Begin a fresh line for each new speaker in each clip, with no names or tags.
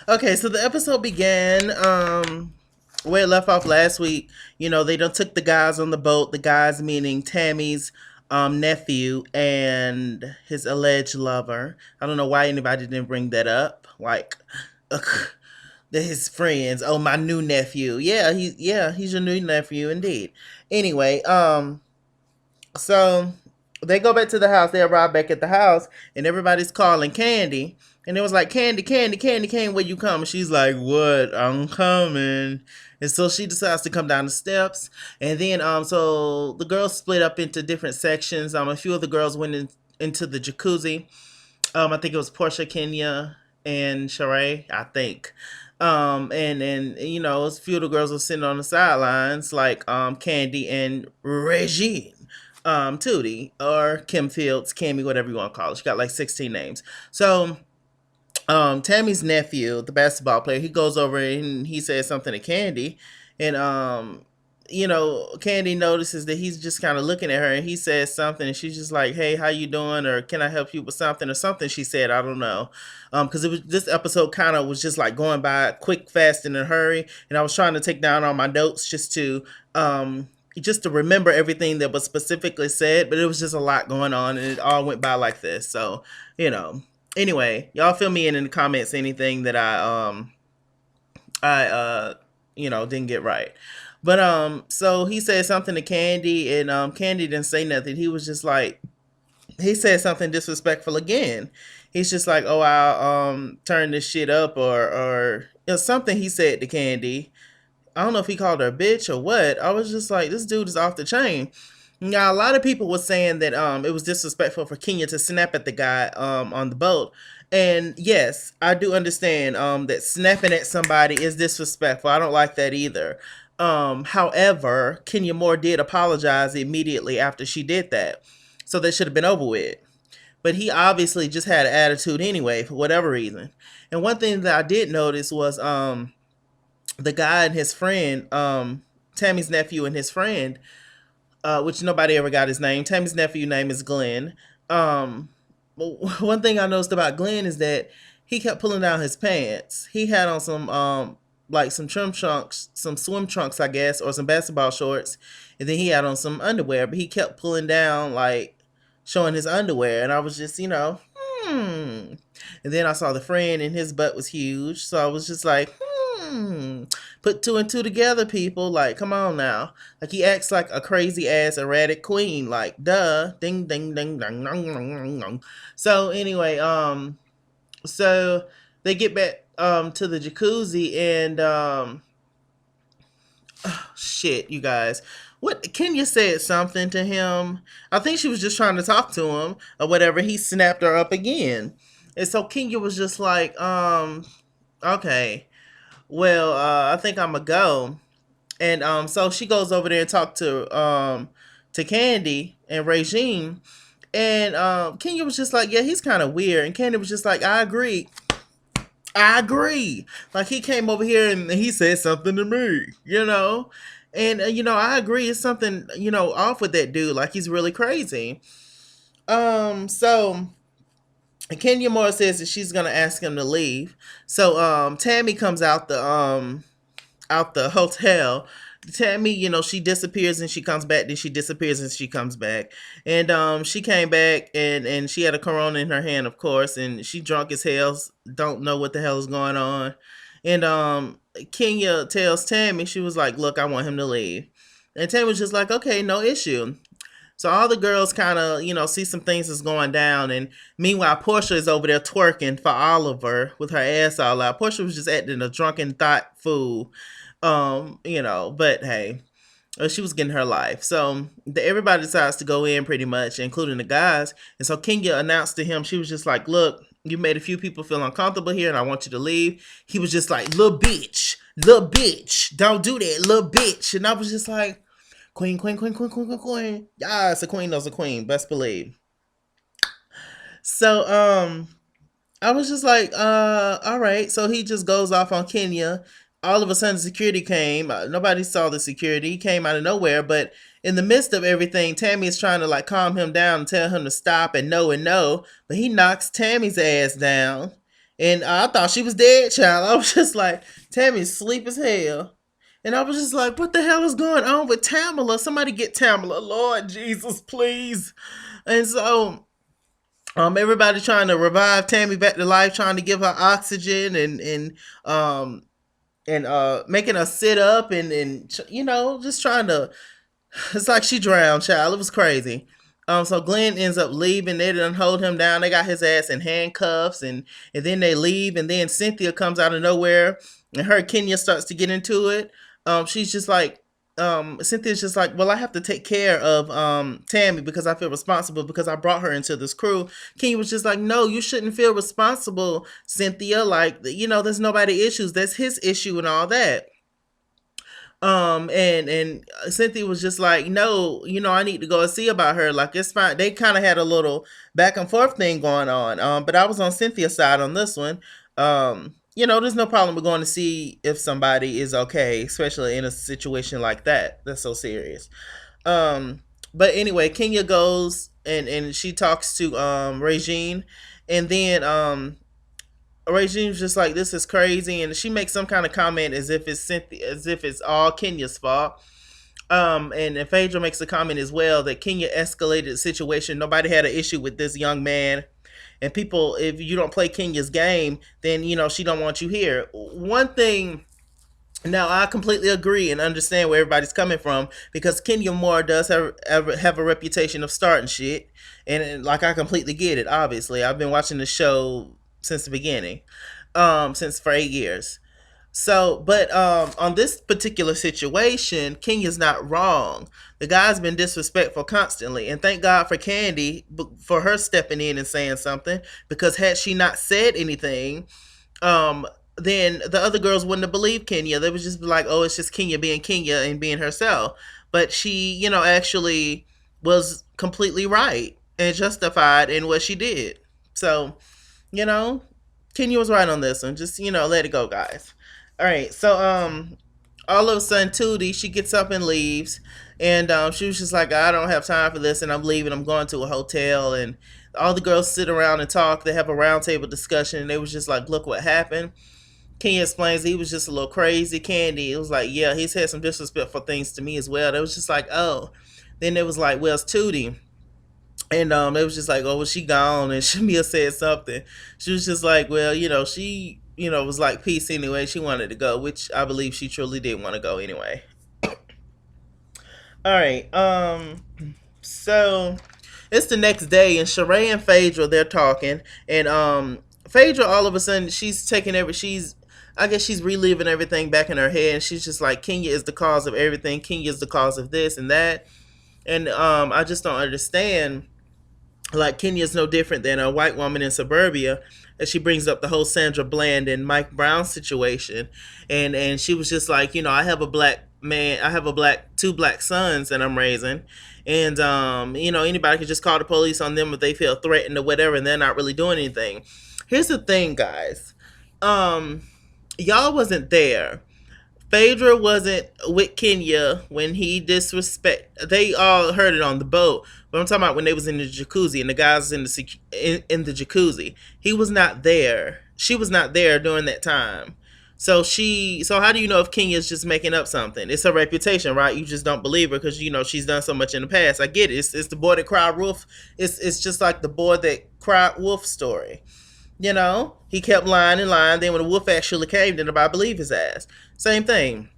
Okay, so the episode began where it left off last week. They done took the guys on the boat. The guys meaning Tammy's nephew and his alleged lover. I don't know why anybody didn't bring that up. Like, ugh, his friends. Oh, my new nephew. He's your new nephew indeed. Anyway, so they go back to the house. They arrive back at the house, and everybody's calling Candy. And it was like, Candy, Candy, Candy, Candy, where you come? And she's like, what? I'm coming. And so she decides to come down the steps. And then, so the girls split up into different sections. A few of the girls went into the jacuzzi. I think it was Portia, Kenya, and Sheree, I think. And a few of the girls were sitting on the sidelines, like Candy and Regine, Tootie, or Kim Fields, Cammy, whatever you want to call it. She got like 16 names. So Tammy's nephew, the basketball player, he goes over and he says something to Candy, and Candy notices that he's just kind of looking at her, and he says something, and she's just like, "Hey, how you doing?" or "Can I help you with something?" or something. She said, I don't know, because it was this episode kind of was just like going by quick, fast, and in a hurry, and I was trying to take down all my notes just to remember everything that was specifically said, but it was just a lot going on, and it all went by like this. So, you know. Anyway, y'all fill me in the comments anything that I didn't get right. But so he said something to Candy, and Candy didn't say nothing. He was just like, he said something disrespectful again. He's just like, "Oh, I'll turn this shit up," or something he said to Candy. I don't know if he called her a bitch or what. I was just like, this dude is off the chain. Now, a lot of people were saying that it was disrespectful for Kenya to snap at the guy on the boat. And yes, I do understand that snapping at somebody is disrespectful. I don't like that either. However, Kenya Moore did apologize immediately after she did that. So that should have been over with. But he obviously just had an attitude anyway, for whatever reason. And one thing that I did notice was the guy and his friend, Tammy's nephew and his friend, which nobody ever got his name. Tammy's nephew name is Glenn. One thing I noticed about Glenn is that he kept pulling down his pants. He had on some like some trim trunks, some swim trunks, I guess, or some basketball shorts, and then he had on some underwear. But he kept pulling down, like showing his underwear, and I was just, hmm. And then I saw the friend, and his butt was huge, so I was just like, hmm. Put two and two together, people. Like, come on now. Like, he acts like a crazy ass erratic queen. Like, duh, ding, ding, ding, ding, ding, ding, ding, ding. So anyway, so they get back to the jacuzzi, and oh, shit, you guys. What Kenya said something to him. I think she was just trying to talk to him or whatever. He snapped her up again. And so Kenya was just like, okay, well, I think I'm gonna go. And so she goes over there and talk to Candy and Regine. And Kenya was just like, yeah, he's kind of weird. And Candy was just like, I agree. I agree. Like, he came over here and he said something to me, you know? And, I agree. It's something, off with that dude. Like, he's really crazy. So Kenya Moore says that she's going to ask him to leave. So, Tammy comes out the hotel. Tammy, she disappears and she comes back, then she disappears and she comes back. And she came back, and she had a Corona in her hand, of course, and she drunk as hell, don't know what the hell is going on. And Kenya tells Tammy, she was like, "Look, I want him to leave." And Tammy was just like, "Okay, no issue." So all the girls kind of, see some things that's going down. And meanwhile, Portia is over there twerking for Oliver with her ass all out. Portia was just acting a drunken thought fool. But hey, she was getting her life. So everybody decides to go in pretty much, including the guys. And so Kenya announced to him, she was just like, "Look, you made a few people feel uncomfortable here, and I want you to leave." He was just like, little bitch, don't do that, little bitch." And I was just like, queen, queen, queen, queen, queen, queen, queen. Yeah, it's a queen knows a queen, best believe. So I was just like, all right. So he just goes off on Kenya. all of a sudden security came. Nobody saw the security. He came out of nowhere, but in the midst of everything, Tammy is trying to like calm him down and tell him to stop and no, but he knocks Tammy's ass down. And I thought she was dead, child. I was just like, Tammy's sleep as hell. And I was just like, what the hell is going on with Tamala? Somebody get Tamala. Lord Jesus, please. And so everybody trying to revive Tammy back to life, trying to give her oxygen um making her sit up and just trying to, it's like she drowned, child. It was crazy. So Glenn ends up leaving. They didn't hold him down. They got his ass in handcuffs, and then they leave. And then Cynthia comes out of nowhere, and her Kenya starts to get into it. She's just like, Cynthia's just like, well, I have to take care of Tammy because I feel responsible because I brought her into this crew. Kenya was just like, no, you shouldn't feel responsible, Cynthia. Like, there's nobody issues. That's his issue and all that. And Cynthia was just like, no, I need to go and see about her. Like, it's fine. They kind of had a little back and forth thing going on. But I was on Cynthia's side on this one. There's no problem with going to see if somebody is okay, especially in a situation like that that's so serious. Um, but anyway, Kenya goes and she talks to Regine, and then Regine's just like, this is crazy, and she makes some kind of comment as if it's Cynthia, as if it's all Kenya's fault. And Phaedra makes a comment as well that Kenya escalated the situation. Nobody had an issue with this young man, and people, if you don't play Kenya's game, then she don't want you here. One thing. Now, I completely agree and understand where everybody's coming from because Kenya Moore does have a reputation of starting shit. And like, I completely get it, obviously. I've been watching the show since the beginning, since for 8 years. So, but on this particular situation, Kenya's not wrong. The guy's been disrespectful constantly. And thank God for Candy for her stepping in and saying something, because had she not said anything, um, then the other girls wouldn't have believed Kenya. They would just be like, oh, it's just Kenya being Kenya and being herself. But she, actually was completely right and justified in what she did. So, you know, Kenya was right on this one. Just, let it go, guys. All right. So, all of a sudden, Tootie, she gets up and leaves. And she was just like, I don't have time for this, and I'm leaving. I'm going to a hotel. And all the girls sit around and talk. They have a roundtable discussion. And they was just like, look what happened. Kenya explains he was just a little crazy. Candy, it was like, yeah, he's had some disrespectful things to me as well. They was just like, oh. Then it was like, well, it's Tootie. And they was just like, oh, well, she gone. And Shamia said something. She was just like, well, she, was like peace anyway. She wanted to go, which I believe she truly did want to go anyway. All right. So it's the next day, and Sheree and Phaedra, they're talking, and Phaedra, all of a sudden, she's taking I guess she's reliving everything back in her head, and she's just like, Kenya is the cause of everything. Kenya is the cause of this and that, and I just don't understand. Like, Kenya's no different than a white woman in suburbia. And she brings up the whole Sandra Bland and Mike Brown situation, and she was just like, I have a black man, I have two black sons that I'm raising, and anybody can just call the police on them if they feel threatened or whatever, and they're not really doing anything. Here's the thing, guys. Y'all wasn't there. Phaedra wasn't with Kenya when he disrespect. They all heard it on the boat, but I'm talking about when they was in the jacuzzi and the guys in the jacuzzi. He was not there. She was not there during that time. So how do you know if Kenya's just making up something? It's her reputation, right? You just don't believe her because she's done so much in the past. I get it. It's the boy that cried wolf. It's just like the boy that cried wolf story. He kept lying and lying. Then when the wolf actually came, then nobody believed his ass. Same thing.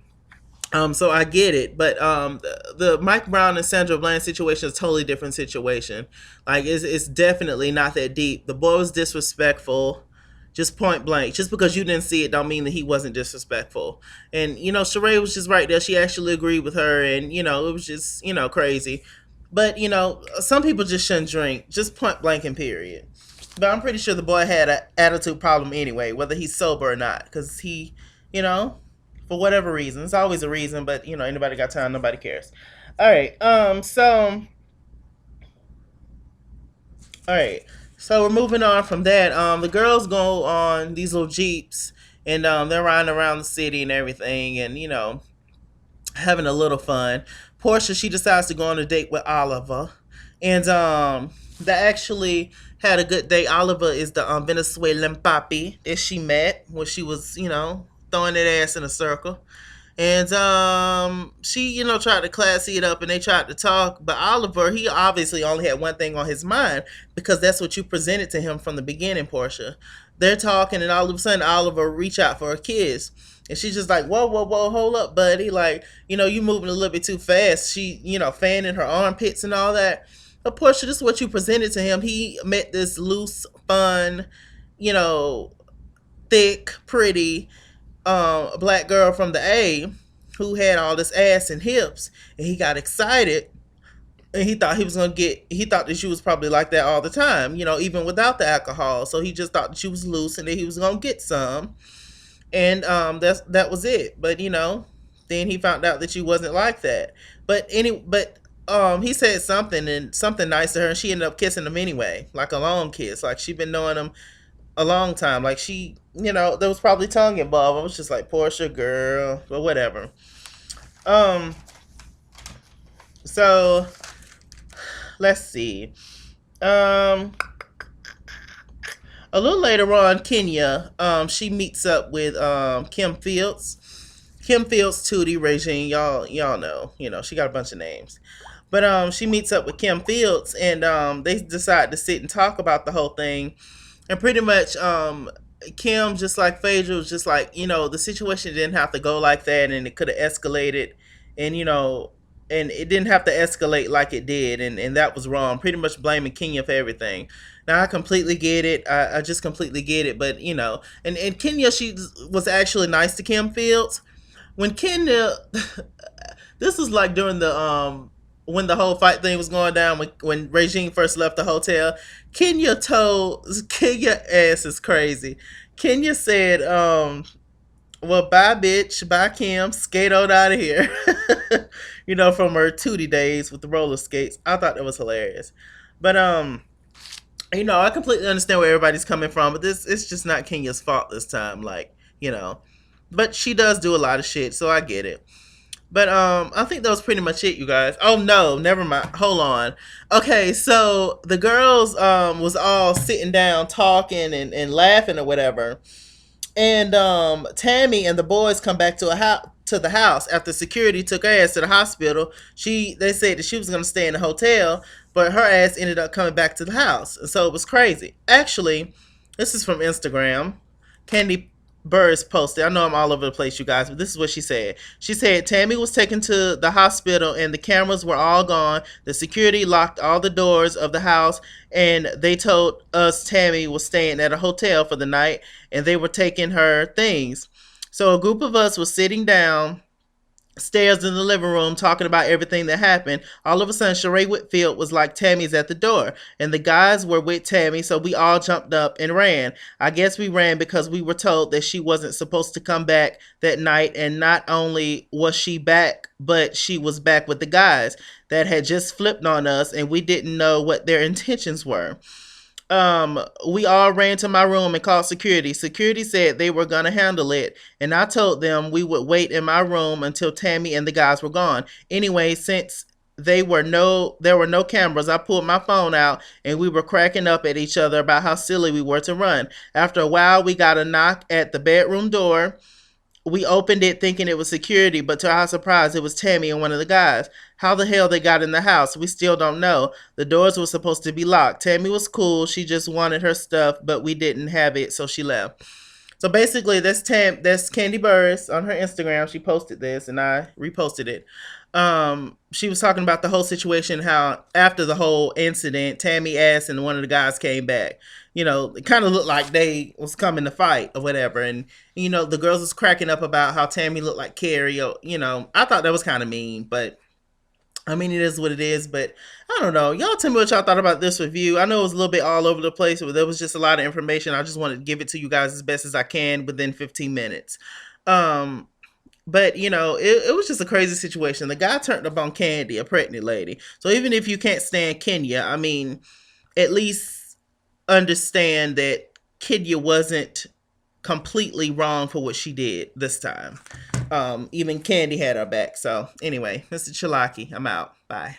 So I get it, but the Mike Brown and Sandra Bland situation is a totally different situation. Like, it's definitely not that deep. The boy was disrespectful, just point blank. Just because you didn't see it, don't mean that he wasn't disrespectful. And Sheree was just right there. She actually agreed with her, and it was just crazy. But some people just shouldn't drink, just point blank and period. But I'm pretty sure the boy had an attitude problem anyway, whether he's sober or not, because he, for whatever reason, it's always a reason. But anybody got time, nobody cares. All right. All right. So we're moving on from that. The girls go on these little jeeps, and they're riding around the city and everything, and having a little fun. Portia, she decides to go on a date with Oliver, and they actually had a good date. Oliver is the Venezuelan papi that she met when she was throwing that ass in a circle. And she, tried to classy it up, and they tried to talk. But Oliver, he obviously only had one thing on his mind, because that's what you presented to him from the beginning, Portia. They're talking, and all of a sudden, Oliver reach out for a kiss. And she's just like, whoa, whoa, whoa, hold up, buddy. Like, you moving a little bit too fast. She, fanning her armpits and all that. But Portia, this is what you presented to him. He met this loose, fun, you know, thick, pretty a black girl from the A who had all this ass and hips, and he got excited, and he thought he thought that she was probably like that all the time, even without the alcohol. So he just thought that she was loose and that he was gonna get some, and that was it. But then he found out that she wasn't like that. But he said something nice to her, and she ended up kissing him anyway, like a long kiss, like she'd been knowing him a long time. Like she, there was probably tongue involved. I was just like, Portia, girl, but whatever. Um, so let's see. Um, a little later on, Kenya, she meets up with Kim Fields. Kim Fields, Tootie, Regine, y'all know, she got a bunch of names. But she meets up with Kim Fields, and they decide to sit and talk about the whole thing. And pretty much, Kim, just like Phaedra, was just like, the situation didn't have to go like that, and it could have escalated, and and it didn't have to escalate like it did, and that was wrong. Pretty much blaming Kenya for everything. Now I completely get it. I just completely get it. But and Kenya, she was actually nice to Kim Fields. When Kenya, this was like during the when the whole fight thing was going down, when Regine first left the hotel. Kenya ass is crazy. Kenya said, well, bye bitch, bye Kim, skate on out of here. From her Tootie days with the roller skates. I thought that was hilarious. But I completely understand where everybody's coming from, but this it's just not Kenya's fault this time. Like, but she does do a lot of shit, so I get it. But I think that was pretty much it, you guys. Oh no, never mind. Hold on. Okay, so the girls was all sitting down talking and laughing or whatever. And Tammy and the boys come back to the house after security took her ass to the hospital. They said that she was gonna stay in the hotel, but her ass ended up coming back to the house. And so it was crazy. Actually, this is from Instagram. Candy Burris posted. I know I'm all over the place, you guys, but this is what she said. She said Tammy was taken to the hospital and the cameras were all gone. The security locked all the doors of the house, and they told us Tammy was staying at a hotel for the night, and they were taking her things. So a group of us was sitting down stairs in the living room talking about everything that happened. All of a sudden, Sheree Whitfield was like, Tammy's at the door. And the guys were with Tammy, so we all jumped up and ran. I guess we ran because we were told that she wasn't supposed to come back that night. And not only was she back, but she was back with the guys that had just flipped on us, and we didn't know what their intentions were. We all ran to my room and called security. Security said they were gonna handle it, and I told them we would wait in my room until Tammy and the guys were gone. Anyway, since there were no cameras, I pulled my phone out and we were cracking up at each other about how silly we were to run. After a while, we got a knock at the bedroom door. We opened it thinking it was security, but to our surprise, it was Tammy and one of the guys. How the hell they got in the house, we still don't know. The doors were supposed to be locked. Tammy was cool. She just wanted her stuff, but we didn't have it, so she left. So basically, that's Candy Burris on her Instagram. She posted this, and I reposted it. She was talking about the whole situation, how after the whole incident, Tammy asked and one of the guys came back. It kind of looked like they was coming to fight or whatever. And, the girls was cracking up about how Tammy looked like Carrie. I thought that was kind of mean, but I mean, it is what it is. But I don't know. Y'all tell me what y'all thought about this review. I know it was a little bit all over the place, but there was just a lot of information. I just wanted to give it to you guys as best as I can within 15 minutes. But it was just a crazy situation. The guy turned up on Candy, a pregnant lady. So even if you can't stand Kenya, I mean, at least understand that Kenya wasn't completely wrong for what she did this time. Even Candy had her back. So anyway, Mr. Chalaki, I'm out. Bye.